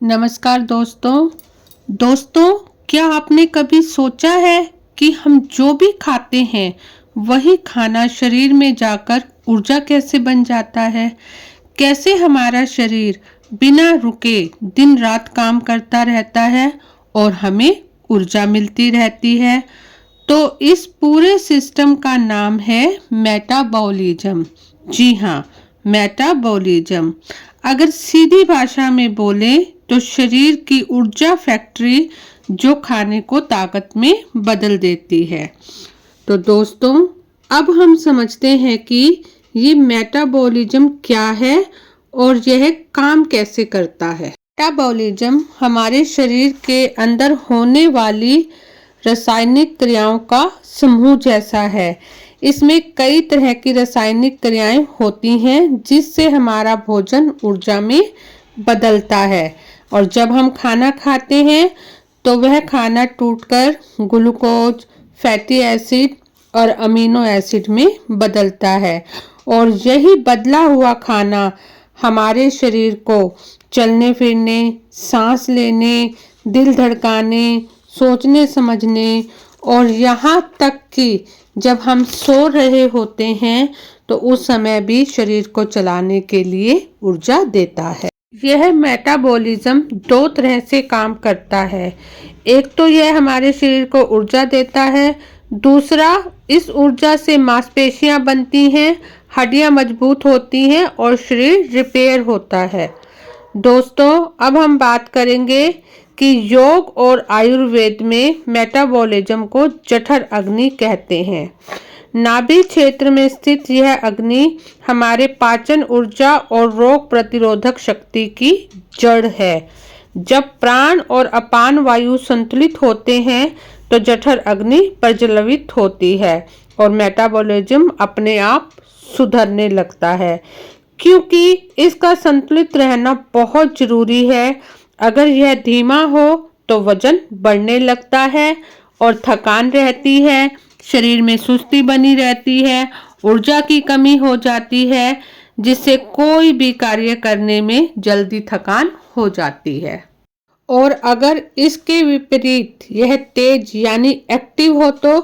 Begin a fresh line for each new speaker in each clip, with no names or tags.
नमस्कार दोस्तों, क्या आपने कभी सोचा है कि हम जो भी खाते हैं वही खाना शरीर में जाकर ऊर्जा कैसे बन जाता है। कैसे हमारा शरीर बिना रुके दिन रात काम करता रहता है और हमें ऊर्जा मिलती रहती है। तो इस पूरे सिस्टम का नाम है मेटाबॉलिज्म। जी हाँ, मेटाबॉलिज्म। अगर सीधी भाषा में बोले तो शरीर की ऊर्जा फैक्ट्री जो खाने को ताकत में बदल देती है। तो दोस्तों, अब हम समझते हैं कि ये मेटाबॉलिज्म क्या है और यह काम कैसे करता है। मेटाबॉलिज्म हमारे शरीर के अंदर होने वाली रासायनिक क्रियाओं का समूह जैसा है। इसमें कई तरह की रासायनिक क्रियाएं होती हैं जिससे हमारा भोजन ऊर्जा में बदलता है। और जब हम खाना खाते हैं तो वह खाना टूटकर ग्लूकोज, फैटी एसिड और अमीनो एसिड में बदलता है। और यही बदला हुआ खाना हमारे शरीर को चलने फिरने, सांस लेने, दिल धड़काने, सोचने समझने और यहाँ तक कि जब हम सो रहे होते हैं तो उस समय भी शरीर को चलाने के लिए ऊर्जा देता है। यह मेटाबॉलिज्म दो तरह से काम करता है। एक तो यह हमारे शरीर को ऊर्जा देता है, दूसरा इस ऊर्जा से मांसपेशियां बनती हैं, हड्डियां मजबूत होती हैं और शरीर रिपेयर होता है। दोस्तों, अब हम बात करेंगे कि योग और आयुर्वेद में मेटाबॉलिज्म को जठर अग्नि कहते हैं। नाभि क्षेत्र में स्थित यह अग्नि हमारे पाचन ऊर्जा और रोग प्रतिरोधक शक्ति की जड़ है। जब प्राण और अपान वायु संतुलित होते हैं तो जठर अग्नि प्रज्वलित होती है और मेटाबॉलिज्म अपने आप सुधरने लगता है, क्योंकि इसका संतुलित रहना बहुत जरूरी है। अगर यह धीमा हो तो वजन बढ़ने लगता है और थकान रहती है, शरीर में सुस्ती बनी रहती है, ऊर्जा की कमी हो जाती है, जिससे कोई भी कार्य करने में जल्दी थकान हो जाती है। और अगर इसके विपरीत यह तेज यानी एक्टिव हो तो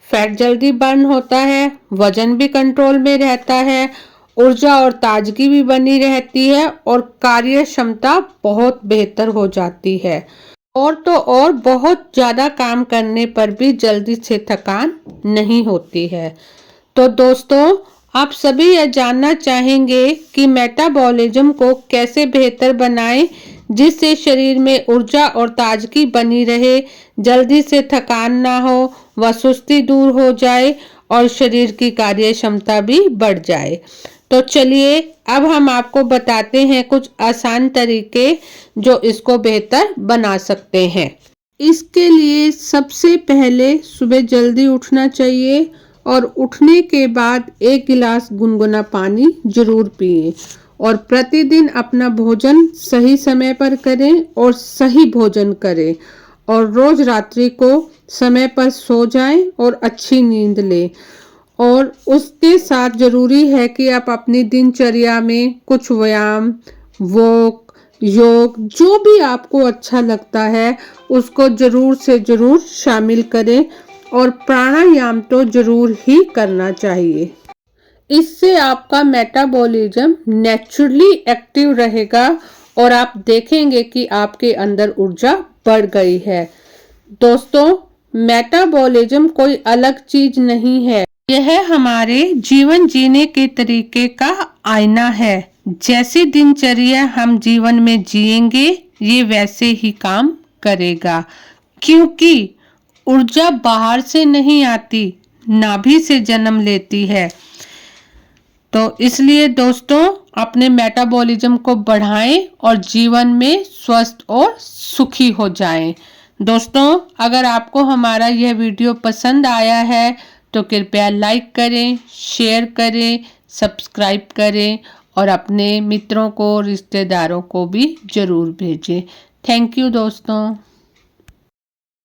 फैट जल्दी बर्न होता है, वजन भी कंट्रोल में रहता है, ऊर्जा और ताजगी भी बनी रहती है और कार्य क्षमता बहुत बेहतर हो जाती है। और तो और बहुत ज़्यादा काम करने पर भी जल्दी से थकान नहीं होती है। तो दोस्तों, आप सभी यह जानना चाहेंगे कि मेटाबॉलिज्म को कैसे बेहतर बनाएं जिससे शरीर में ऊर्जा और ताजगी बनी रहे, जल्दी से थकान ना हो, व सुस्ती दूर हो जाए और शरीर की कार्य क्षमता भी बढ़ जाए। तो चलिए अब हम आपको बताते हैं कुछ आसान तरीके जो इसको बेहतर बना सकते हैं। इसके लिए सबसे पहले सुबह जल्दी उठना चाहिए और उठने के बाद 1 गिलास गुनगुना पानी जरूर पिए और प्रतिदिन अपना भोजन सही समय पर करें और सही भोजन करें और रोज रात्रि को समय पर सो जाएं और अच्छी नींद लें। और उसके साथ जरूरी है कि आप अपनी दिनचर्या में कुछ व्यायाम, वॉक, योग जो भी आपको अच्छा लगता है उसको जरूर से जरूर शामिल करें और प्राणायाम तो जरूर ही करना चाहिए। इससे आपका मेटाबॉलिज्म नेचुरली एक्टिव रहेगा और आप देखेंगे कि आपके अंदर ऊर्जा बढ़ गई है। दोस्तों, मेटाबॉलिज्म कोई अलग चीज नहीं है, यह हमारे जीवन जीने के तरीके का आईना है। जैसी दिनचर्या हम जीवन में जिएंगे ये वैसे ही काम करेगा, क्योंकि ऊर्जा बाहर से नहीं आती, नाभि से जन्म लेती है। तो इसलिए दोस्तों, अपने मेटाबॉलिज्म को बढ़ाएं और जीवन में स्वस्थ और सुखी हो जाएं। दोस्तों, अगर आपको हमारा यह वीडियो पसंद आया है तो कृपया लाइक करें, शेयर करें, सब्सक्राइब करें और अपने मित्रों को, रिश्तेदारों को भी जरूर भेजें। थैंक यू दोस्तों।